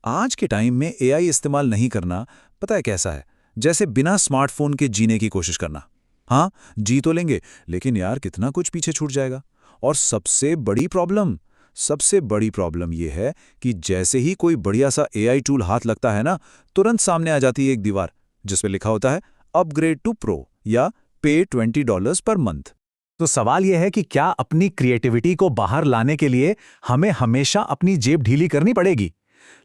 आज के टाइम में एआई इस्तेमाल नहीं करना, पता है कैसा है? जैसे बिना स्मार्टफोन के जीने की कोशिश करना। हाँ, जी तो लेंगे, लेकिन यार कितना कुछ पीछे छूट जाएगा। और सबसे बड़ी प्रॉब्लम ये है कि जैसे ही कोई बढ़िया सा एआई टूल हाथ लगता है ना, तुरंत सामने आ जाती है एक दीवार जिसपे लिखा होता है अपग्रेड टू प्रो या पे $20 पर मंथ। तो सवाल यह है कि क्या अपनी क्रिएटिविटी को बाहर लाने के लिए हमें हमेशा अपनी जेब ढीली करनी पड़ेगी?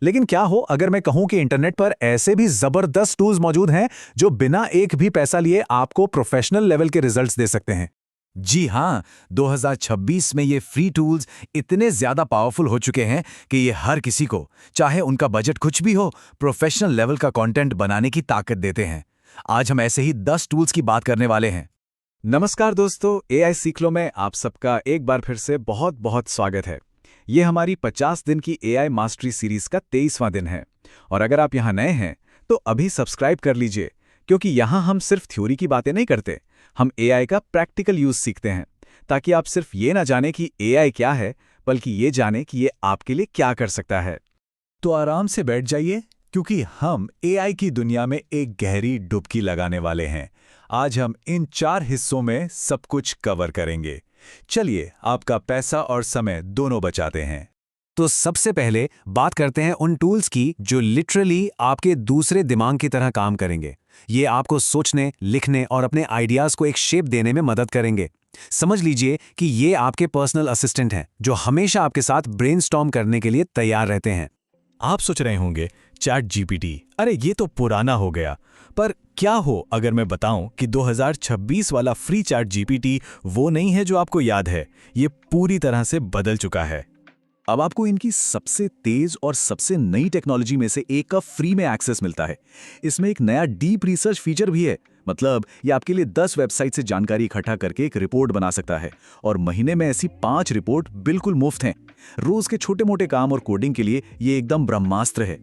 लेकिन क्या हो अगर मैं कहूं कि इंटरनेट पर ऐसे भी जबरदस्त टूल्स मौजूद हैं जो बिना एक भी पैसा लिए आपको प्रोफेशनल लेवल के रिजल्ट्स दे सकते हैं? जी हाँ, 2026 में ये फ्री टूल्स इतने ज्यादा पावरफुल हो चुके हैं कि ये हर किसी को, चाहे उनका बजट कुछ भी हो, प्रोफेशनल लेवल का कंटेंट बनाने की ताकत देते हैं। आज हम ऐसे ही 10 टूल्स की बात करने वाले हैं। नमस्कार दोस्तों, एआई सीख लो में आप सबका एक बार फिर से बहुत बहुत स्वागत है। ये हमारी 50 दिन की एआई मास्टरी सीरीज का 23वां दिन है। और अगर आप यहाँ नए हैं तो अभी सब्सक्राइब कर लीजिए, क्योंकि यहाँ हम सिर्फ थ्योरी की बातें नहीं करते, हम एआई का प्रैक्टिकल यूज सीखते हैं, ताकि आप सिर्फ ये ना जाने कि एआई क्या है, बल्कि ये जाने कि ये आपके लिए क्या कर सकता है। तो आराम से बैठ जाइए, क्योंकि हम एआई की दुनिया में एक गहरी डुबकी लगाने वाले हैं। आज हम इन 4 हिस्सों में सब कुछ कवर करेंगे। चलिए आपका पैसा और समय दोनों बचाते हैं। तो सबसे पहले बात करते हैं उन टूल्स की जो लिटरली आपके दूसरे दिमाग की तरह काम करेंगे। ये आपको सोचने, लिखने और अपने आइडियाज को एक शेप देने में मदद करेंगे। समझ लीजिए कि ये आपके पर्सनल असिस्टेंट हैं, जो हमेशा आपके साथ ब्रेनस्टॉर्म करने के लिए तैयार रहते हैं। आप सोच रहे होंगे, चैट जीपीटी, अरे ये तो पुराना हो गया। पर क्या हो अगर मैं बताऊं कि 2026 वाला फ्री चैट जीपीटी वो नहीं है जो आपको याद है। ये पूरी तरह से बदल चुका है। अब आपको इनकी सबसे तेज और सबसे नई टेक्नोलॉजी में से एक का फ्री में एक्सेस मिलता है। इसमें एक नया डीप रिसर्च फीचर भी है। मतलब ये आपके लिए 10 वेबसाइट से जानकारी इकट्ठा करके एक रिपोर्ट बना सकता है, और महीने में ऐसी 5 रिपोर्ट बिल्कुल मुफ्त हैं। रोज के छोटे मोटे काम और कोडिंग के लिए ये एकदम ब्रह्मास्त्र है।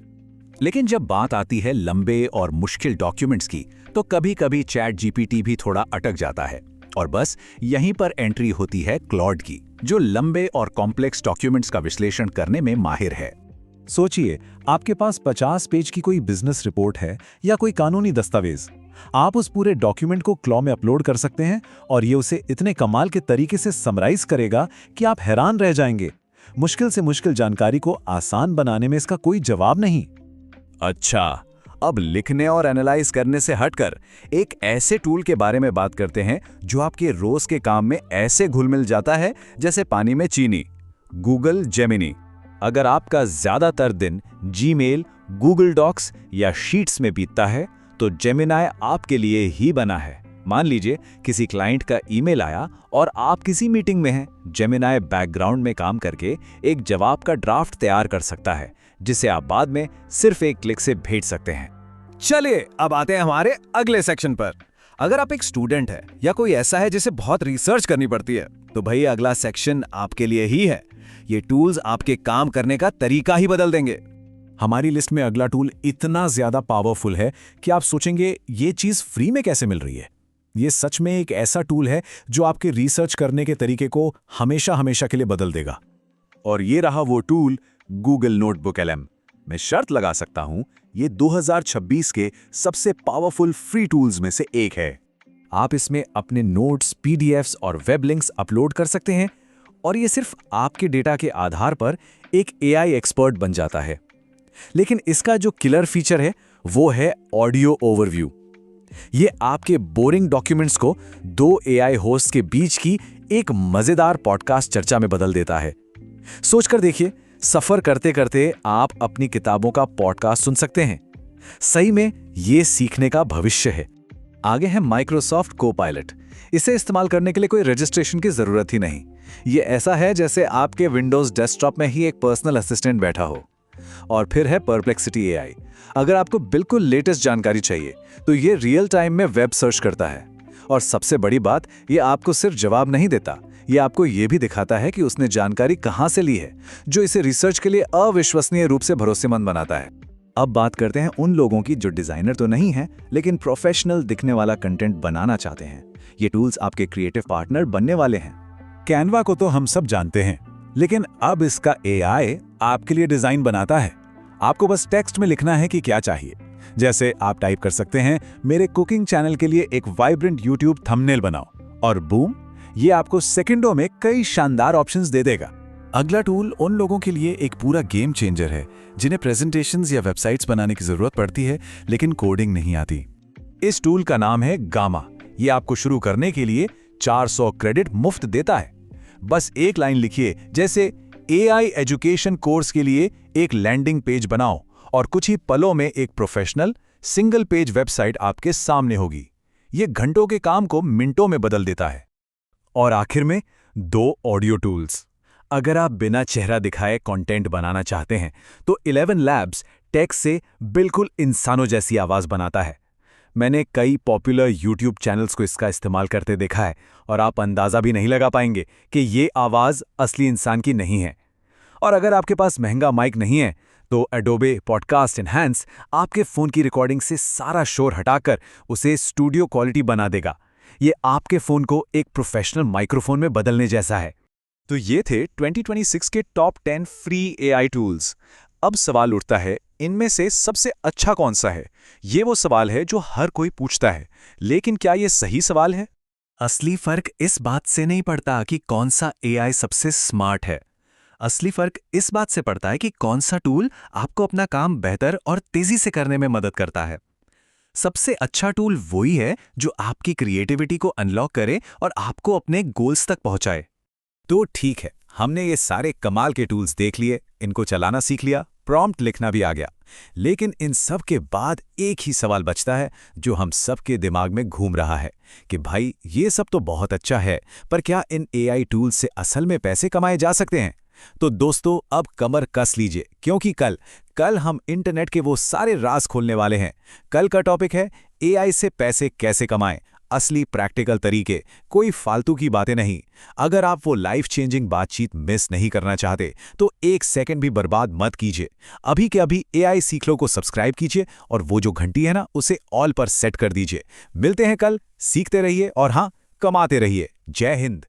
लेकिन जब बात आती है लंबे और मुश्किल डॉक्यूमेंट्स की, तो कभी कभी चैट जीपीटी भी थोड़ा अटक जाता है। और बस यहीं पर एंट्री होती है क्लॉड की, जो लंबे और कॉम्प्लेक्स डॉक्यूमेंट्स का विश्लेषण करने में माहिर है। सोचिए, आपके पास 50 पेज की कोई बिजनेस रिपोर्ट है या कोई कानूनी दस्तावेज। आप उस पूरे डॉक्यूमेंट को क्लॉ में अपलोड कर सकते हैं, और ये उसे इतने कमाल के तरीके से समराइज करेगा कि आप हैरान रह जाएंगे। मुश्किल से मुश्किल जानकारी को आसान बनाने में इसका कोई जवाब नहीं। अच्छा, अब लिखने और एनालाइज करने से हटकर एक ऐसे टूल के बारे में बात करते हैं जो आपके रोज के काम में ऐसे घुल मिल जाता है जैसे पानी में चीनी। Google Gemini. अगर आपका ज्यादातर दिन जीमेल, गूगल डॉक्स या शीट्स में बीतता है, तो जेमिनाई आपके लिए ही बना है। मान लीजिए किसी क्लाइंट का ईमेल आया और आप किसी मीटिंग में हैं। जेमिनाई बैकग्राउंड में काम करके एक जवाब का ड्राफ्ट तैयार कर सकता है, जिसे आप बाद में सिर्फ एक क्लिक से भेज सकते हैं। चलिए अब आते हैं हमारे अगले सेक्शन पर। अगर आप एक स्टूडेंट है या कोई ऐसा है जिसे बहुत रिसर्च करनी पड़ती है, तो भाई अगला सेक्शन आपके लिए ही है। ये टूल्स आपके काम करने का तरीका ही बदल देंगे। हमारी लिस्ट में अगला टूल इतना ज्यादा पावरफुल है कि आप सोचेंगे ये चीज फ्री में कैसे मिल रही है। ये सच में एक ऐसा टूल है जो आपके रिसर्च करने के तरीके को हमेशा हमेशा के लिए बदल देगा। और ये रहा वो टूल, गूगल नोटबुक LM। मैं शर्त लगा सकता हूं, ये 2026 के सबसे पावरफुल फ्री टूल्स में से एक है। आप इसमें अपने नोट्स, पीडीएफ्स और वेब लिंक्स अपलोड कर सकते हैं, और ये सिर्फ आपके डेटा के आधार पर एक एआई एक्सपर्ट बन जाता है। लेकिन इसका जो किलर फीचर है वो है ऑडियो ओवरव्यू। ये आपके बोरिंग डॉक्यूमेंट्स को 2 एआई होस्ट के बीच की एक मजेदार पॉडकास्ट चर्चा में बदल देता है। सोचकर देखिए, सफर करते करते आप अपनी किताबों का पॉडकास्ट सुन सकते हैं। सही में ये सीखने का भविष्य है। आगे है माइक्रोसॉफ्ट कोपायलट। इसे इस्तेमाल करने के लिए कोई रजिस्ट्रेशन की जरूरत ही नहीं। ये ऐसा है जैसे आपके विंडोज डेस्कटॉप में ही एक पर्सनल असिस्टेंट बैठा हो। और फिर है परप्लेक्सिटी एआई। अगर आपको बिल्कुल लेटेस्ट जानकारी चाहिए तो ये रियल टाइम में वेब सर्च करता है। और सबसे बड़ी बात, ये आपको सिर्फ जवाब नहीं देता, ये आपको ये भी दिखाता है कि उसने जानकारी कहां से ली है, जो इसे रिसर्च के लिए अविश्वसनीय रूप से भरोसेमंद बनाता है। अब बात करते हैं उन लोगों की जो डिजाइनर तो नहीं है, लेकिन प्रोफेशनल दिखने वाला कंटेंट बनाना चाहते हैं। ये टूल्स आपके क्रिएटिव पार्टनर बनने वाले हैं। कैनवा को तो हम सब जानते हैं, लेकिन अब इसका एआई आपके लिए डिजाइन बनाता है। आपको बस टेक्स्ट में लिखना है कि क्या चाहिए। जैसे आप टाइप कर सकते हैं, मेरे कुकिंग चैनल के लिए एक वाइब्रेंट यूट्यूब थंबनेल बनाओ, और बूम, ये आपको सेकंडों में कई शानदार ऑप्शंस दे देगा। अगला टूल उन लोगों के लिए एक पूरा गेम चेंजर है जिन्हें प्रेजेंटेशंस या वेबसाइट्स बनाने की जरूरत पड़ती है लेकिन कोडिंग नहीं आती। इस टूल का नाम है गामा। ये आपको शुरू करने के लिए 400 क्रेडिट मुफ्त देता है। बस एक लाइन लिखिए, जैसे AI एजुकेशन कोर्स के लिए एक लैंडिंग पेज बनाओ, और कुछ ही पलों में एक प्रोफेशनल सिंगल पेज वेबसाइट आपके सामने होगी। ये घंटों के काम को मिनटों में बदल देता है। और आखिर में 2 ऑडियो टूल्स। अगर आप बिना चेहरा दिखाए कंटेंट बनाना चाहते हैं तो 11 लैब्स टेक्स्ट से बिल्कुल इंसानों जैसी आवाज बनाता है। मैंने कई पॉपुलर यूट्यूब चैनल्स को इसका इस्तेमाल करते देखा है, और आप अंदाजा भी नहीं लगा पाएंगे कि ये आवाज असली इंसान की नहीं है। और अगर आपके पास महंगा माइक नहीं है तो एडोबे पॉडकास्ट एनहांस आपके फोन की रिकॉर्डिंग से सारा शोर हटाकर उसे स्टूडियो क्वालिटी बना देगा। ये आपके फोन को एक प्रोफेशनल माइक्रोफोन में बदलने जैसा है। तो ये थे 2026 के टॉप 10 फ्री AI टूल्स। अब सवाल उठता है, इनमें से सबसे अच्छा कौन सा है? ये वो सवाल है जो हर कोई पूछता है, लेकिन क्या ये सही सवाल है? असली फर्क इस बात से नहीं पड़ता कि कौन सा AI सबसे स्मार्ट है। असली फर्क इस बात से पड़ता है कि कौन सा टूल आपको अपना काम बेहतर और तेजी से करने में मदद करता है। सबसे अच्छा टूल वही है जो आपकी क्रिएटिविटी को अनलॉक करे और आपको अपने गोल्स तक पहुंचाए। तो ठीक है, हमने ये सारे कमाल के टूल्स देख लिए, इनको चलाना सीख लिया, प्रॉम्प्ट लिखना भी आ गया। लेकिन इन सब के बाद एक ही सवाल बचता है जो हम सबके दिमाग में घूम रहा है कि भाई ये सब तो बहुत अच्छा है, पर क्या इन AI टूल्स से असल में पैसे कमाए जा सकते हैं? तो दोस्तों, अब कमर कस लीजिए, क्योंकि कल हम इंटरनेट के वो सारे राज खोलने वाले हैं। कल का टॉपिक है AI से पैसे कैसे कमाएं, असली प्रैक्टिकल तरीके, कोई फालतू की बातें नहीं। अगर आप वो लाइफ चेंजिंग बातचीत मिस नहीं करना चाहते तो एक सेकंड भी बर्बाद मत कीजिए। अभी के अभी AI सीख लो को सब्सक्राइब कीजिए, और वो जो घंटी है ना, उसे ऑल पर सेट कर दीजिए। मिलते हैं कल, सीखते रहिए और हाँ, कमाते रहिए। जय हिंद।